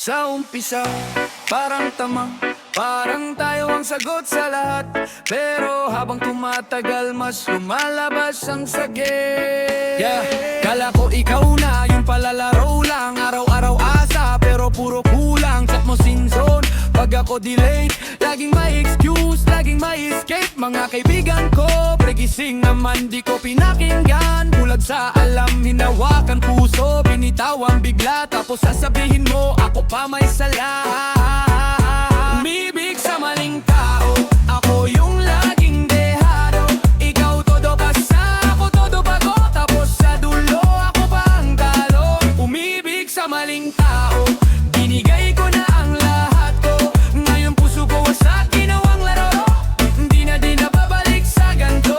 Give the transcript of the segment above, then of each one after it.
Sa umpisa, parang tamang, parang tayo ang sagot sa lahat. Pero habang tumatagal, mas lumalabas ang sagit. Kala ko ikaw na, yung palalaro lang. Araw-araw asa, pero puro kulang. Chat mo sinzon, pag ako delayed. Laging may excuse, laging may escape. Mga kaibigan ko, pregising naman di ko pinakinggan. Bulag sa alam, hinawakan puso. Binitawan bigla, tapos sasabihin mo ako pa may sala. Umibig sa maling tao, ako yung laging dehado. Ikaw todo pasa, ako todo bago. Tapos sa dulo, ako pa ang talo. Umibig sa maling tao, binigay ko na ang lahat ko. Ngayon puso ko wasak, ginawang laro. Di na babalik sa ganto.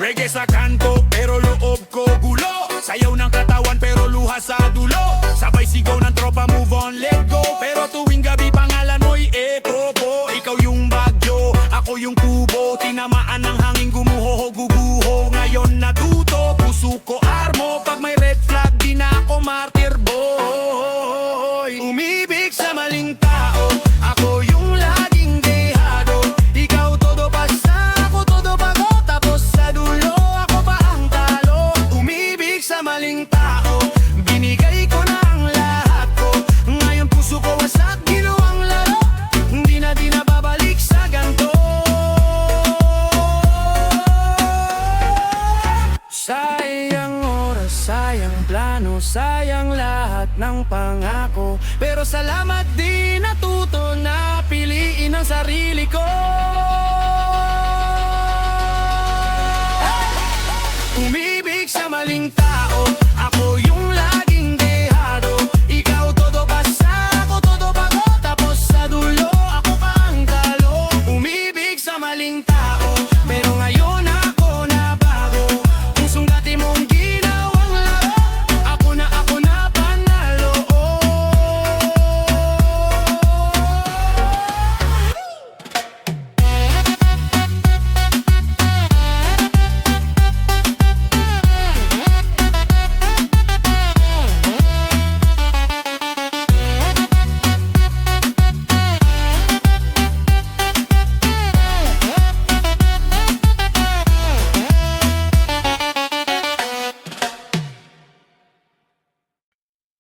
Reggae sa kanto, pero loob ko gulo. Sayaw ng katawan, pero luha sa dulo. Sabay sigaw ng tropa, move on, let go. Pero tuwing gabi, pangalan mo'y echo po. Ikaw yung bagyo, ako yung kubo. Tinamaan ng hangin, gumuho, guguho. Ngayon natuto, puso ko armo. Pag may red flag, di na ako martyr boy. Umibig sa maling tao, ako yung laging dehado. Ikaw todo pasa, ako todo bago. Tapos sa dulo, ako pa ang talo. Umibig sa maling tao, binigay ko na ang lahat ko. Ngayon puso ko wasak, ginawang laro. Di na babalik sa ganto. Sayang oras, sayang plano, sayang lahat ng pangako. Pero salamat di natuto na piliin ang sarili ko. Umibig sa maling tao, ako yung laging dehado. Ikaw todo pasa, ako todo bago. Tapos sa dulo, ako pa ang talo. Umibig sa maling tao, pero ngayon ako na bago. Pusong dati mong ginawang laro, ako na panalo.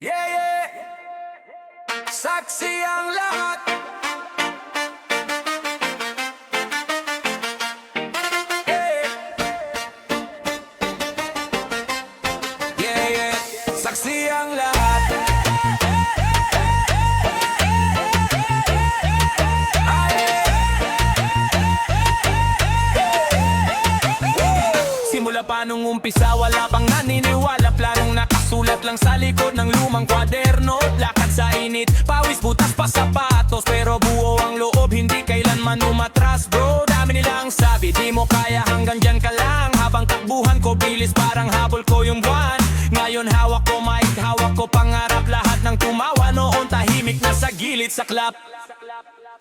Yeah. Saksi ang lahat. Yeah. Saksi ang lahat. Simula pa nung umpisa, wala pang naniniwala. Planong nakasulat lang sa likod ng lumang kwaderno. Lakad sa init, pawis, butas pa sapatos. Pero buo ang loob, hindi kailanman umatras bro. Dami nilang sabi, di mo kaya, hanggang dyan ka lang. Habang takbuhan ko, bilis parang habol ko yung buwan. Ngayon hawak ko mic, hawak ko pangarap. Lahat ng tumawa noon, tahimik na sa gilid sa club.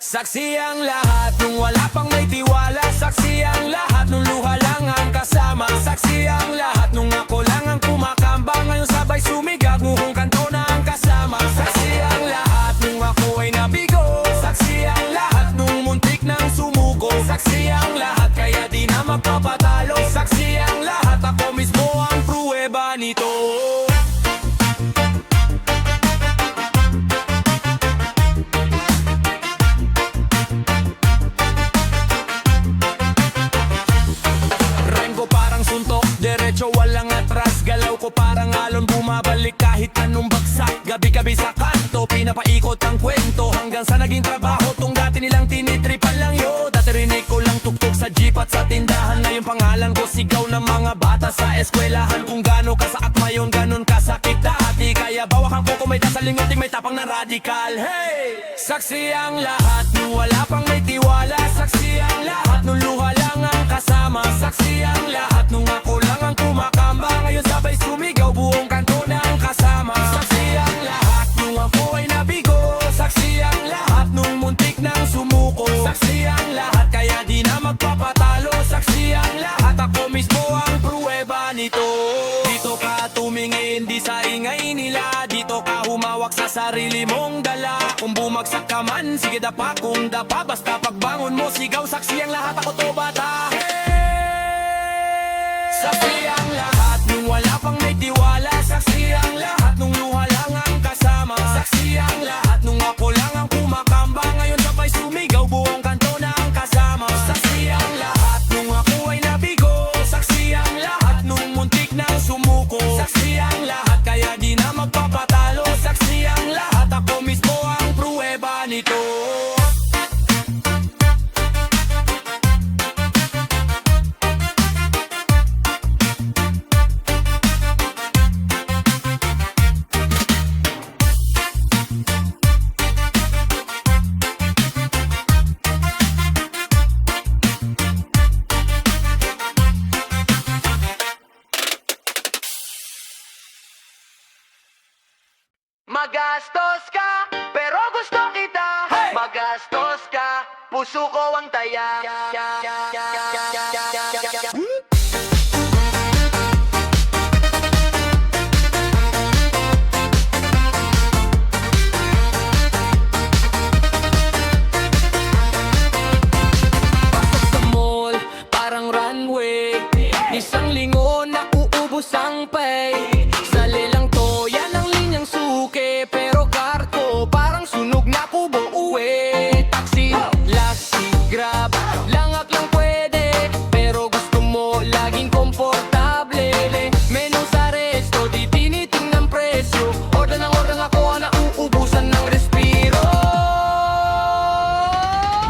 Saksi ang lahat nung wala pang may tiwala. Saksi ang lahat nung luha lang ang kasama. Saksi ang lahat nung ako lang ang kumakamba. Ngayon sabay sumigaw, mukhang kanto na ang kasama. Saksi ang lahat nung ako ay nabigo. Saksi ang lahat nung muntik nang sumuko. Saksi ang lahat kaya di na magpapatalo. Saksi ang lahat, ako mismo ang pruweba nito. Walang atras, galaw ko parang alon. Bumabalik kahit anong bagsak. Gabi-gabi sa kanto, pinapaikot ang kwento. Hanggang sa naging trabaho, tong dati nilang tinitripan lang yo. Dati rinig ko lang tuktok sa jeep at sa tindahan. Ngayon pangalan ko sigaw ng mga bata sa eskwelahan. Kung gaano kasaat mayon, ganon kasakit dati. Kaya bawakan ko kung may dasalingoting may tapang na radikal. Hey! Saksi ang lahat nung wala pang may tiwala. Saksi Saksi ang lahat nung ako lang ang kumakamba. Ngayon sabay sumigaw buong kanto na ang kasama. Saksi ang lahat nung ako ay nabigo. Saksi ang lahat nung muntik nang sumuko. Saksi ang lahat kaya di na magpapatalo. Saksi ang lahat ako mismo ang pruweba nito. Dito ka tumingin di sa ingay nila. Dito ka humawak sa sarili mong dala. Kung bumagsak ka man, sige dapa kung dapa. Basta pagbangon mo, sigaw saksi ang lahat ako to bata. Saksi ang lahat nung wala pang may tiwala. Saksi ang lahat nung luha lang ang kasama. Saksi ang lahat nung ako lang ang kumakamba. Ngayon sabay sumigaw buong kanto na ang kasama. Saksi ang lahat nung ako ay nabigo. Saksi ang lahat nung muntik nang sumuko. Saksi ang lahat kaya di na magpapatalo. Saksi ang lahat ako mismo ang pruweba nito. Magastos ka, pero gusto kita. Hey! Magastos ka, puso ko ang taya. Pasok sa mall, parang runway. Isang lingon na uubos ang pay. Sa lelang to, yan ang linyang suke. Pero karto, parang sunog na kubo uwi. Taxi, lassi, grab, langak lang pwede. Pero gusto mo laging komportable. Menu sa resto, di tinitingnan presyo. Order ako na uubusan ng respiro.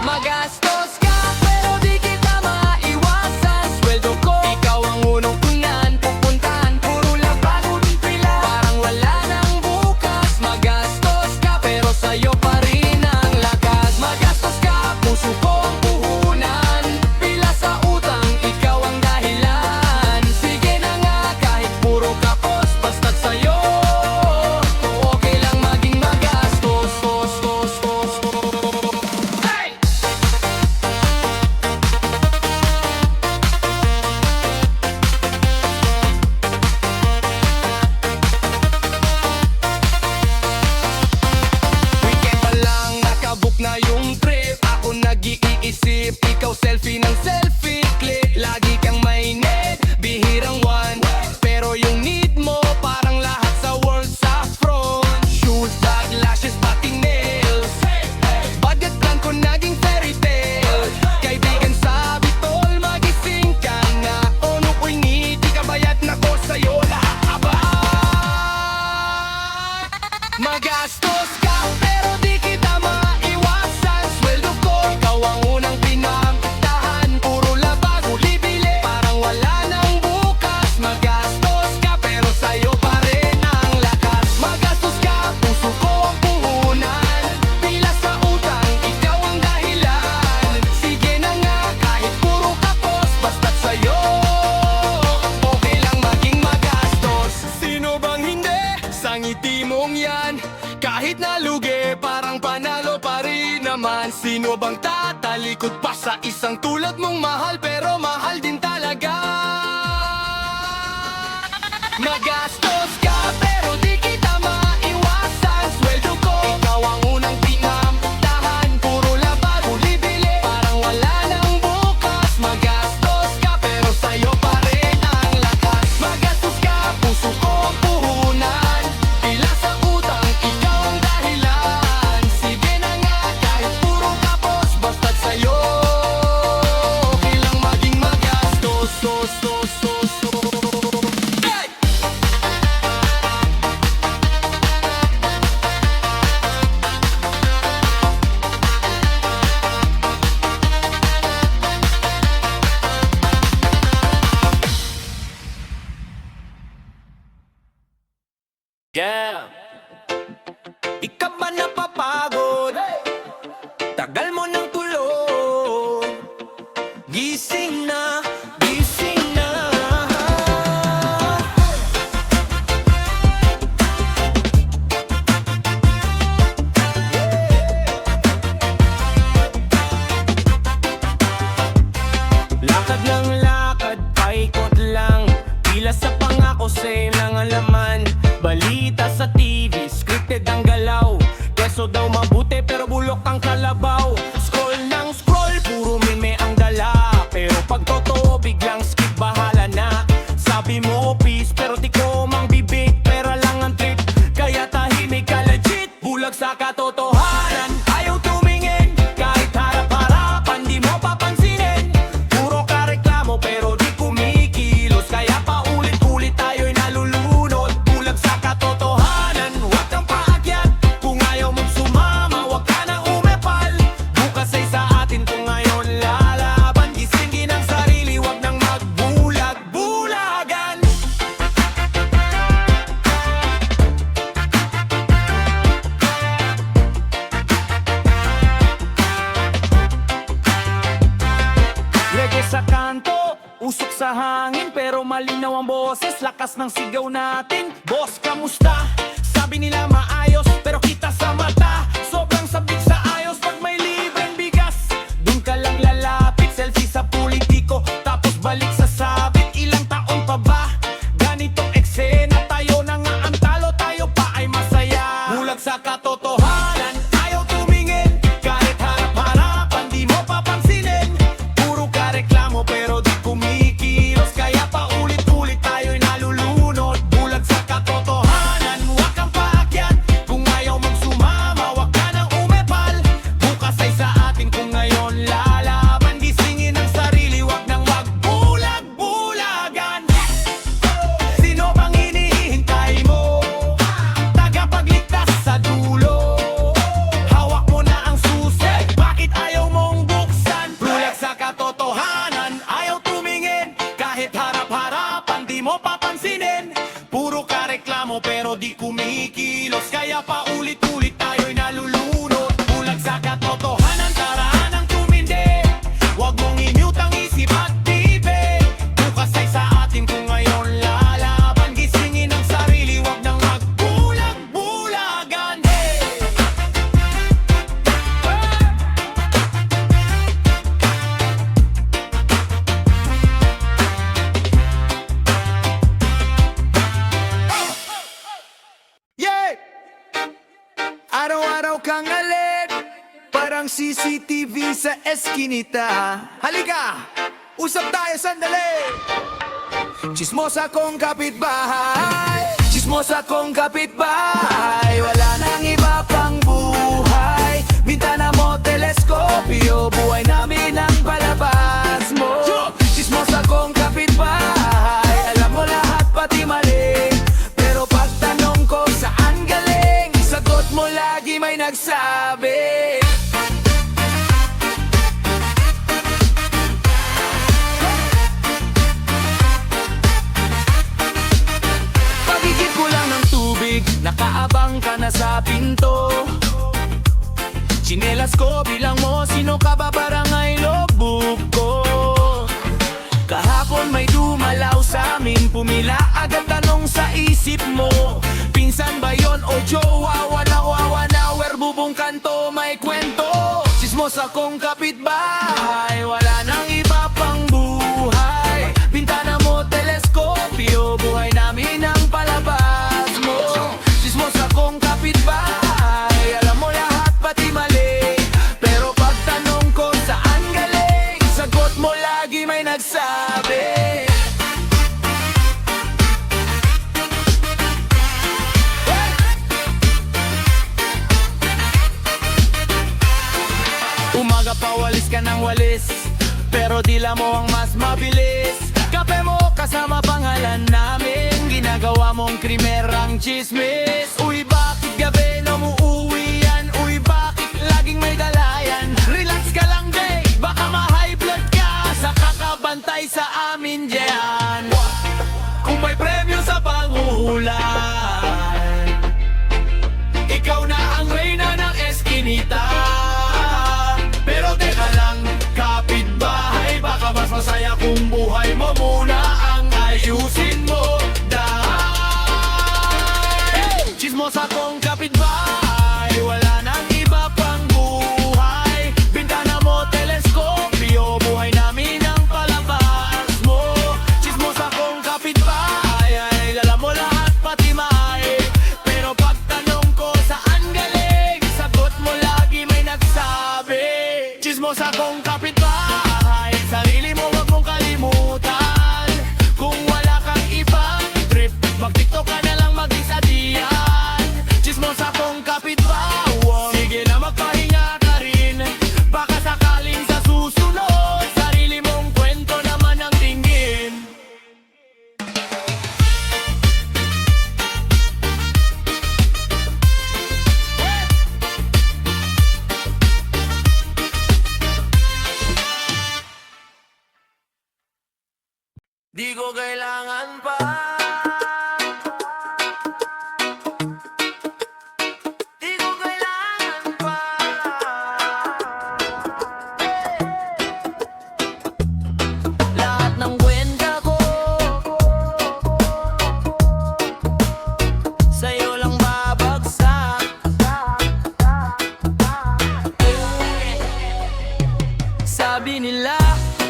Magastos ka, pero di kita maiwasan. Sweldo ko, ikaw ang unang unan. Pupuntahan, puro labag, pila. Parang wala nang bukas. Magastos ka, pero sa'yo pa rin ang lakas. Magastos ka, puso ko ang puhunan. Pila sa utang, ikaw ang dahilan. Sige na nga, kahit puro kapos, basta't sa'yo. Okay lang maging magastos. Hey! Weekend pa lang, nakabook na yung trip. Ako nag-iisip, ikaw selfie ng selfie click. Lagi kang may need, bihirang one. Pero yung need mo, parang lahat sa world sa front. Shoes, bag, lashes, pati nails. Budget plan ko naging fairy tale. Kaibigan sabi tol, magising ka na. Ono ko'y ngiti, kabayad na ko sa'yo lahat abad. Magastos ka, pero di kita maiwasan. Sweldo ko, ikaw ang unang pinamtahan. Puro labag, huli bili, parang wala nang bukas. Magastos ka, pero sa'yo pa rin ang lakas. Magastos ka, puso ko ang puhunan. Pila sa utang, ikaw ang dahilan. Sige na nga, kahit puro kapos, basta't sa'yo okay lang maging magastos. Sino bang hindi sa ngiti mong yan? Kahit nalugi, parang panalo pa rin naman. Sino bang tatalikod pa sa isang tulad mong mahal, pero mahal din talaga? Magastos ka, pero di kita maiwasan. Sweldo ko, ikaw ang unang pinamtahan. Puro labag, huli bili, parang wala nang bukas. Magastos ka, pero sa'yo pa rin ang lakas. Magastos ka, puso ko ang puhunan. Pila sa utang, ikaw ang dahilan. Sige na nga, kahit puro kapos, basta't sa'yo okay lang maging magastos. Hey! Yeah. Ikaw ba napapagod? Tagal mo ng tulog. Gising na, gising sa hangin pero malinaw ang boses, lakas ng sigaw natin. Boss, kamusta? Sabi nila maayos pero kita sa mata, sobrang sabik sa ayos pag may libreng bigas. Dun ka lang lalapit, selfie sa politiko, tapos balik sa sabit. Ilang taon pa ba? Ganitong eksena, tayo na nga ang talo, tayo pa ay masaya. Bulag sa katotohanan, ayaw tumingin, kahit harap-harapan di mo papansinin. Puro ka reklamo pero di kumikilos, kaya paulit-ulit tayo'y nalulunod. Bulag sa katotohanan, huwag kang paakyat, kung ayaw mong sumama, huwag ka nang umepal. Bukas ay sa atin kung ngayon lalaban, gisingin ang sarili, huwag nang magbulag-bulagan. Sino bang hinihintay mo? Tagapagligtas sa dulo, hawak mo na ang susi, bakit ayaw mong buksan? Bulag sa katotohanan, ayaw tumingin, kahit harap-harapan di mo papansinin. Puro ka reklamo pero di kumikilos, kaya paulit-ulit tayo'y nalulunod. Bulag sa katotohanan, tarahan ang tumindi, huwag mong i-mute ang isip at bibig. Bukas ay sa atin kung ngayon lalaban, gisingin ang sarili, huwag nang magbulag-bulagan. Yeah! Araw-araw kang alert, parang CCTV sa eskinita. Halika, usap tayo sandali. Chismosa kong kapitbahay, chismosa kong kapitbahay, wala nang iba pang buhay. Bintana mo, teleskopyo, buhay namin ang palabas mo. Chismosa kong kapitbahay, alam mo lahat pati mali, pero pagtanong ko saan galing, sagot mo lagi may nagsabi. Pagigit ko lang ng tubig, nakaabang ka na sa pinto. Chinelas ko, bilang mo, sino ka ba, barangay logbook ko. Kahapon may dumalaw sa amin, pumila agad tanong sa isip mo, pinsan ba yon o jowa? Wawa na, werbubong kanto, may kwento. Chismosa kong kapitbahay, wala nang iba pang buhay. Bintana mo, teleskopyo, buhay namin ang palabas mo. Chismosa kong kapitbahay, alam mo lahat pati mali, pero pagtanong ko saan galing, sagot mo lagi may nagsabi. Umaga pa walis ka ng walis, pero dila mo ang mas mabilis. Kape mo kasama pangalan namin, ginagawa mong krimerang chismis. Uy, bakit gabi na muuwi yan? Uy, bakit laging may dalayan? Relax ka lang, day, baka ma-high blood ka sa kakabantay sa amin dyan. Kung may premyo sa panghuhulan, ikaw na ang reyna ng eskinita. Pero teka lang, kapitbahay, baka mas masaya kung buhay mo muna ang ayusin mo. Dahil chismosa kong kapitbahay, wala nang iba pang buhay. Bintana mo, teleskopyo, buhay namin ang palabas mo. Chismosa kong kapitbahay, alam mo lahat pati may, pero pagtanong ko saan galing, sagot mo lagi may nagsabi. Chismosa kong kapitbahay, sarili mo wag mong kalimutan. Kung wala kang ibang trip, mag-tiktok ka na lang mag-isa diyan. Chismosa kong kapitbahay, sige na magpahinga ka rin, baka sakaling sa susunod, sarili mong kwento naman ang tingin. Di ko kailangan pa, di ko kailangan pa. Lahat ng kwenta Sabi nila,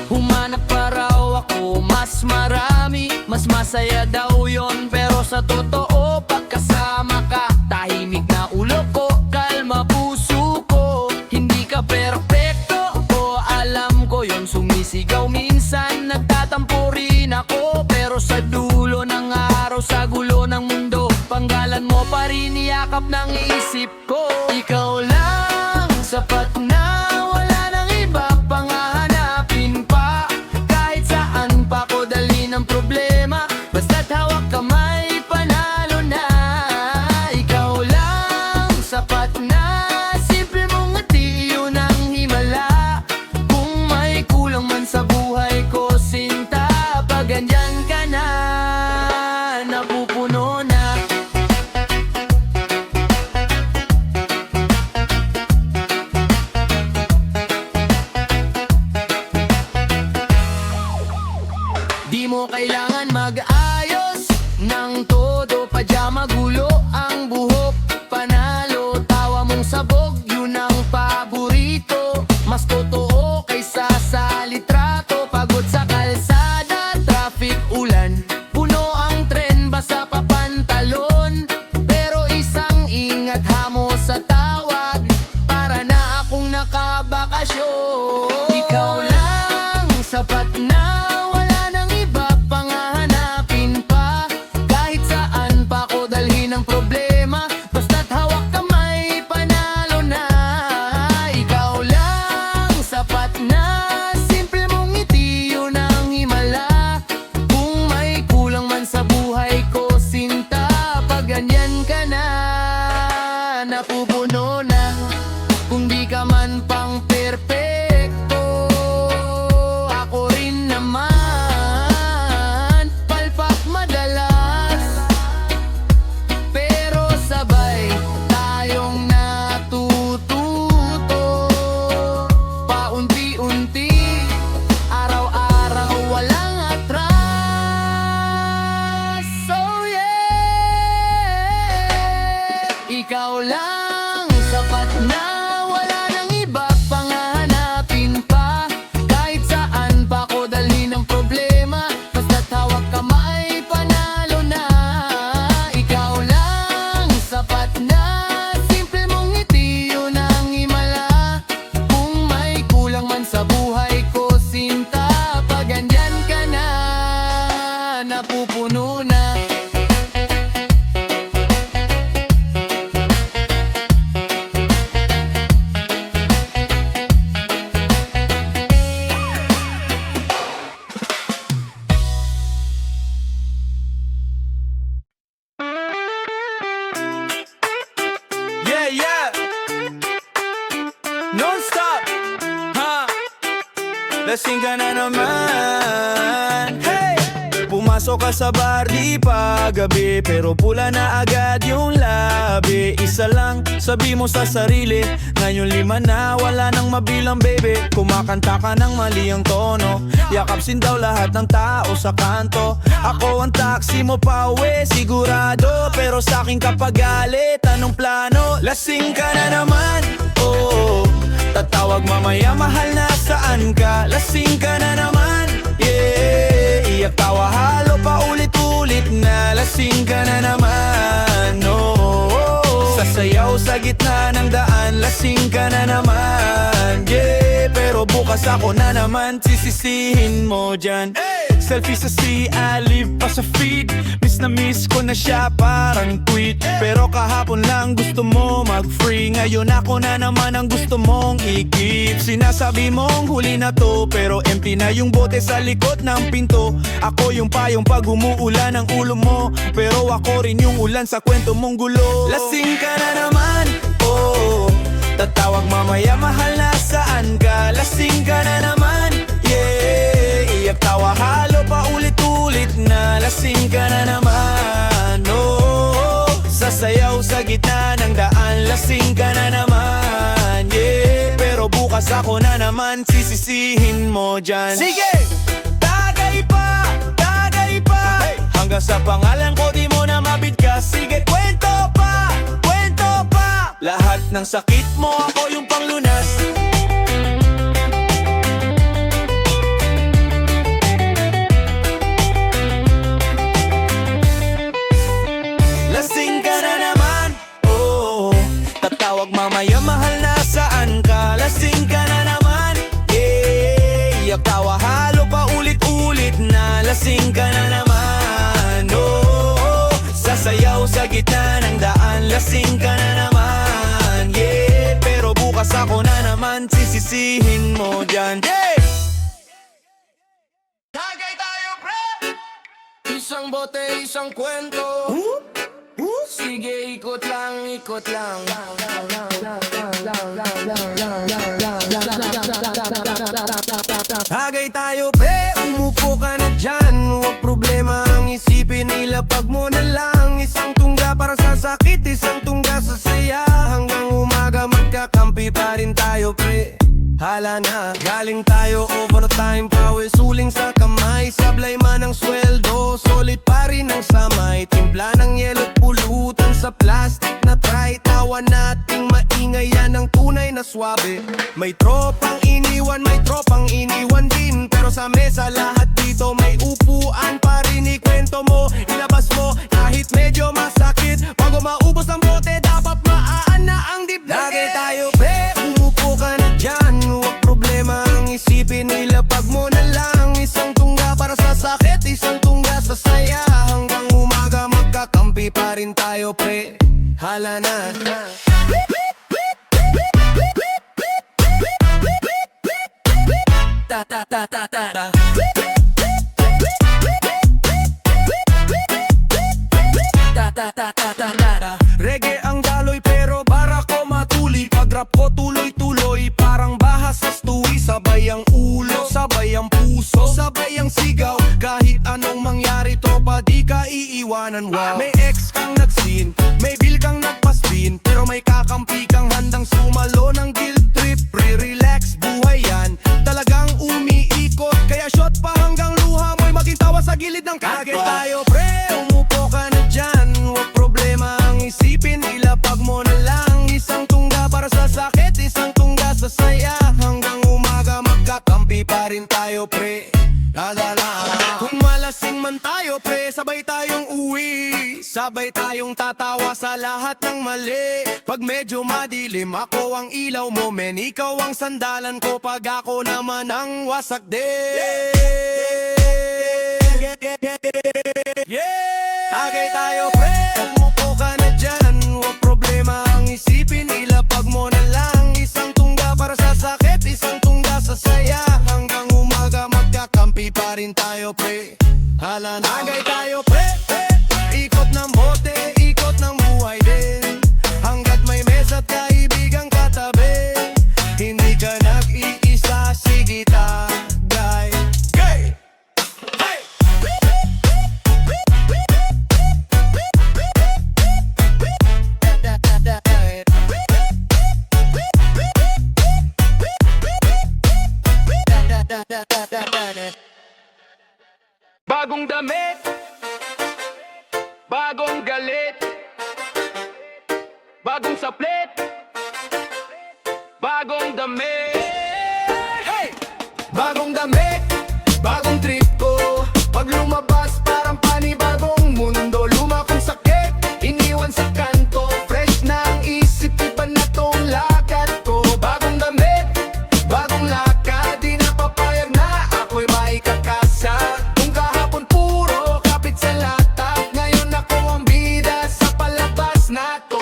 humanap pa raw ako mas marami, mas masaya daw yon. Pero sa totoo, pagkasama ka, tahimik na ulo ko, kalma puso ko. Hindi ka perpekto, o alam ko yon. Sumisigaw minsan, nagtatampo rin ako. Pero sa dulo ng araw, sa gulo ng mundo, panggalan mo pa rin iyakap ng isip ko. Ikaw lang, sapat na, wala nang iba pang hahanapin pa. Kahit saan pa ko dalhin ang problema, basta't hawak kamay, panalo na. Ikaw lang, sapat na, simple mong ngiti, yun ang himala. Kung may kulang man sa buhay ko, sinta, pag andyan ka na, napupuno na. Di mo kailangan mag-ayos ng todo, padya magulo ang buhok, panalo, tawa mong sabog, yun ang paborito. Mas totoo kaysa sa litrato, pagod sa kalsada, traffic, ulan, puno ang tren, basa pa pantalon. Pero isang ingat, hamo sa tawag, para na akong nakabakasyon. Ikaw lang, sapat na, wala nang iba pang hahanapin pa. Kahit saan pa ko dalhin ang problema, basta't hawak kamay, panalo na. Ikaw lang, sapat na, simple mong ngiti, yun ang himala. Kung may kulang man sa buhay ko, sinta, pag ganyan ka na, napupuno na. Kung di ka man pang perpekto, ako rin naman, palpak madalas. Pero sabay tayong natututo, paunti-unti, araw-araw walang atras. So yeah, ikaw lang, sapat na, wala nang iba pang hahanapin pa. Kahit saan pa ko dalhin ang problema, basta't hawak kamay, panalo na. Ikaw lang, sapat na, simple mong ngiti, yun ang himala. Kung may kulang man sa buhay ko, sinta, pag andyan ka na, napupuno na. Yeah, yeah. Non-stop. Ha? Lasing ka na naman. Hey! Pumasok ka sa bar di pa gabi, pero pula na agad yung labi. Isa lang sabi mo sa sarili, ngayon 5 na, wala nang mabilang baby. Kumakanta ka ng mali ang tono, yakapsin daw lahat ng tao sa kanto. Ako ang taxi mo pa uwi, sigurado, pero sa akin kapag galit, anong plano? Lasing ka na naman, oh, tatawag mamaya, mahal na saan ka? Lasing ka na naman, yeah, iyak tawa halo pa ulit-ulit na. Lasing ka na naman, oh, sasayaw sa gitna ng daan. Lasing ka na naman, yeah, pero bukas ako na naman sisisihin mo dyan. Selfie sa CI, live pa sa feed. Miss na miss ko na siya, parang tweet. Pero kahapon lang gusto mo mag-free, ngayon ako na naman ang gusto mong i-keep. Sinasabi mong huli na to, pero empty na yung bote sa likod ng pinto. Ako yung payong pag umuulan ang ulo mo, pero ako rin yung ulan sa kwento mong gulo. Lasing ka na naman, oh, tatawag mamaya, mahal na saan ka? Lasing ka na naman, yeah, iyak tawa halo pa ulit-ulit na. Lasing ka na naman, oh, sasayaw sa gitna ng daan. Lasing ka na naman, yeah, pero bukas ako na naman sisisihin mo dyan. Sige! Tagay pa! Tagay pa! Hanggang sa pangalan ko di mo na mabigkas. Sige, kwento pa! Kwento pa! Lahat ng sakit mo ako yung panglunas. lasing ka na naman, yeah. Pero bukas ako na naman, sisisihin mo dyan, yeah. Tagay tayo, pre! Isang bote, isang kwento. Sige, ikot lang, ikot lang. Tagay tayo, pre, umupo ka na dyan. Huwag problema ang isipin, ilapag mo na lang. Isang tungga para sa sakit, isang tungga sa saya. Hanggang umaga magkakampi pa rin tayo, pre. Hala na, galing tayo overtime, pawis suling sa kamay. Sablay man ang sweldo, solid pa rin ang samay. Timpla ng yelo at pulutan sa plastic na try. Tawa nating maingay, yan ang tunay na swabe. May tropang iniwan, may tropang iniwan din. Pero sa mesa lahat dito may upuan pa rin. Ikwento mo, ilabas mo, kahit medyo masakit. Bago maubos ang bote, dapat maaan na ang dibdib. Lagi tayo, pre, umupo ka na dyan. Huwag problema ang isipin, ilapag mo na lang. Isang tungga para sa sakit, isang tungga sa saya. Hanggang umaga magkakampi pa rin tayo, pre. Hala na. Ta ta ta ta ta ta. Ta ta ta ta ta ta. Reggae ang daloy pero bara ko matuli. Pag rap ko tuloy-tuloy, parang bahas sa stuwi. Sabay ang ulo, sabay ang puso, sabay ang sigaw. Kahit anong mangyari, tropa, di ka iiwanan, wow. May ex kang nagsin, may bill kang nagpaspin, pero may kakampi kang handang sumalo ng guilt trip. Re-relax, buhay yan, talagang umiikot. Kaya shot pa hanggang luha mo'y maging tawa sa gilid ng kage. Tayo, pre, umupo ka na dyan. Huwag problema ang isipin, ilapag mo na lang. Isang tungga para sa sakit, isang tungga sa saya. Hanggang umaga magkakampi pa rin tayo, pre. Kung malasing man tayo, pre, sabay tayong uwi. Sabay tayong tatawa sa lahat ng mali. Pag medyo madilim, ako ang ilaw mo, men. Ikaw ang sandalan ko, pag ako naman ang wasak din. Yeah! Tagay tayo, pre, umupo ka na dyan. Huwag problema ang isipin, ilapag mo na lang. Isang tungga para sa sakit, isang tungga sa saya. Hanggang umaga magkakampi pa rin tayo, pre. Hala na. Tagay tayo, pre, ikot ng bote, ikot ng buhay din. Hanggat may mesa't kaibigang katabi, hindi ka nag-iisa, sige tagay. Gay! Hey! Bagong damit, bagong galit, bagong saplit, bagong damit. Hey! Bagong damit, bagong trip ko. Pag lumabas parang panibagong mundo. Luma kong sakit, iniwan sa kanto. Fresh na ang isip, iba na tong lakad ko. Bagong damit, bagong lakad. Di na papayag na ako'y maikakasa. Kung kahapon puro kapit sa latak, ngayon ako ang bida sa palabas na to.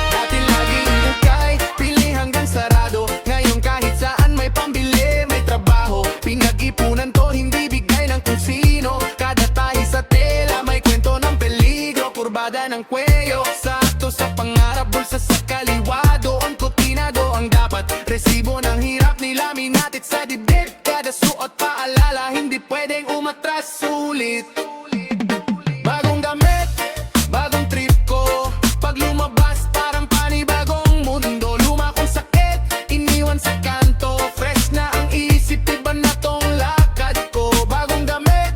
Dati laging bukay, pili hanggang sarado. Ngayon kahit saan may pambili, may trabaho. Pinag-ipunan to, hindi bigay ng kung sino. Kada tahi sa tela, may kwento ng peligro. Kurbada ng kweyo, sakto sa pangarap. Bulsa sa kaliwa, doon ko tinado ang dapat. Resibo ng hirap, nilaminatit sa dibdib. Kada suot paalala, hindi pwedeng umatras ulit. Bagong damit, bagong trip ko. Pag lumabas parang panibagong mundo. Luma kong sakit, iniwan sa kanto. Fresh na ang isip, iba na tong lakad ko. Bagong damit,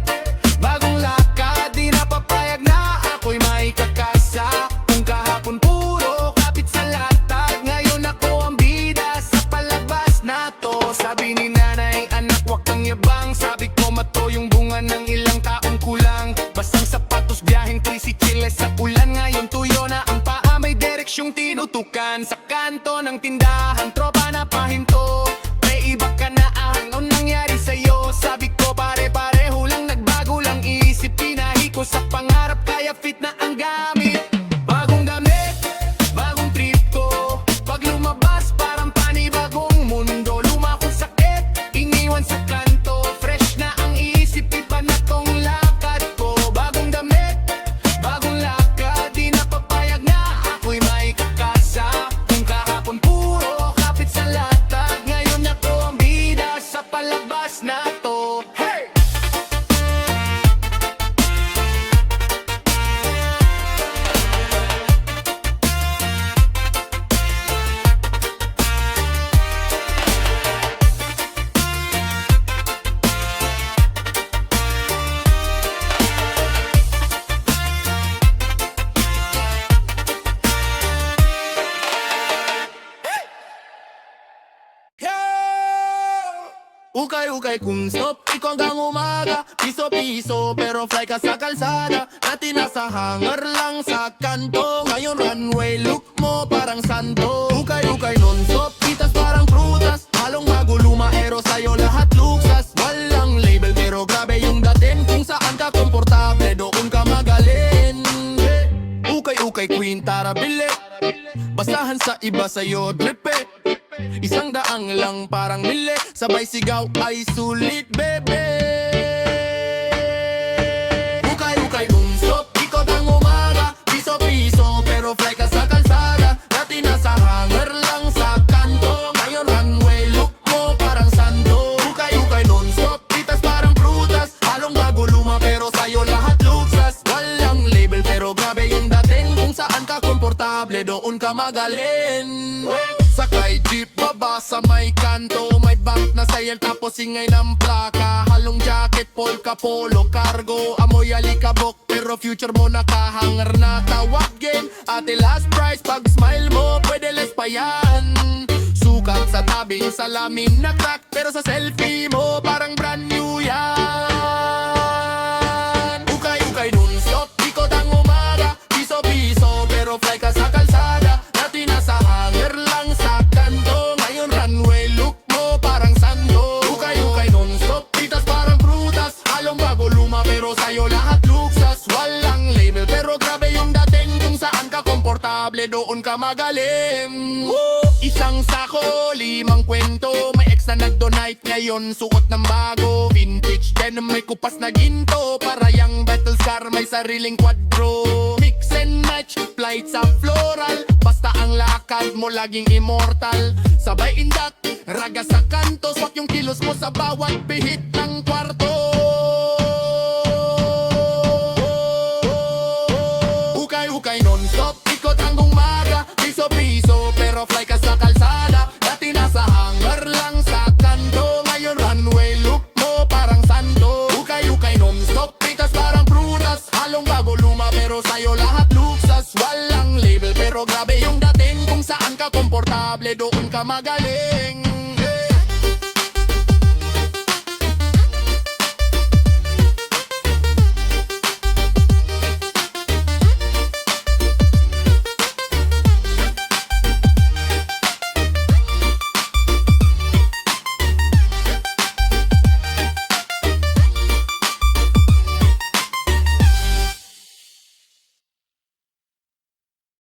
bagong lakad. Di na papayag na ako'y maikakasa. Kung kahapon puro kapit sa latag, ngayon ako ang bida sa palabas na to. Sabi ni nanay, anak, wag kang yabang. Sabi ko, mato yung bunga ng ilang taong kulang. Basang sapatos, biyaheng tricycle sa ulan. Ngayon tuyo na ang paa, may direksyong tinutukan. Sa kanto ng tindahan, tropa na pahinto. kaya fit na ang gamit. Bagong damit, bagong trip ko. Pag lumabas parang panibagong mundo. Lumakot sakit, iniwan sa kanto. Fresh na ang isip, iba na tong lakad ko. Bagong damit, bagong lakad. Di na papayag na ako'y may kakasa. Kung kahapon puro kapit sa latag, ngayon ako ang bida sa palabas na to. Hey! Ukay-ukay kung stop, ikaw hanggang umaga. Piso-piso pero fly ka sa kalsada. Dati nasa hangar lang sa kanto, ngayon runway look mo parang santo. Ukay-ukay non-stop, pitas parang prutas. Halong bago luma, ero sa'yo lahat luksas. Walang label pero grabe yung dating. Kung saan ka komportable, doon ka magaling. Ukay-ukay queen, tara bili. Basahan sa iba sa'yo dripe. Isang daang lang parang mili. Sabay sigaw ay sulit, bebe. Ukay-ukay non-stop, ikot ang umaga. Piso-piso pero fly ka sa kalsada. Dati nasa hangar lang sa kanto, ngayon runway look mo parang santo. Ukay-ukay non-stop, pitas parang prutas. Halong bago luma pero sa'yo lahat luksas. Walang label pero grabe yung dating. Kung saan ka komportable, doon ka magaling. Sakay jeep, baba sa may kanto. May bank na sayel tapos ingay ng plaka. Halong jacket, polka, polo, cargo. Amoy alikabok pero future mo nakahangar na. Tawagin, ate last price. Pag smile mo, pwede less pa yan. Sukat sa tabing salamin na crack, pero sa selfie mo parang brand new yan. Ukay-ukay non-stop, ikot ang umaga. Piso-piso pero fly ka sa kalsada. Dati nasa hangar lang sa kanto, ngayon runway look mo parang santo. Ukay-ukay non-stop, pitas parang prutas. Halong bago luma pero sa'yo lahat luksas. Walang label pero grabe yung dating. Kung saan ka komportable, doon ka magaling. Isang sako, limang kwento. May ex na nag-donate ngayon, suot ng bago. Vintage denim, may kupas na ginto. Para yung battle scar, may sariling kwadro. Mix and match, flight sa floral. Basta ang lakad mo laging immortal. Sabay indak, raga sa kanto. Swak yung kilos mo sa bawat pihit ng kwarto. Ukay-ukay non-stop, ikot ang umaga. Piso-piso pero fly ka sa kalsada. Dati nasa hangar lang sa kanto, ngayon runway look mo parang santo. Ukay-ukay non-stop, pitas parang prutas. Halong bago luma pero sa'yo lahat luksas. Walang label pero grabe yung dating. Kung saan ka komportable, doon ka magaling.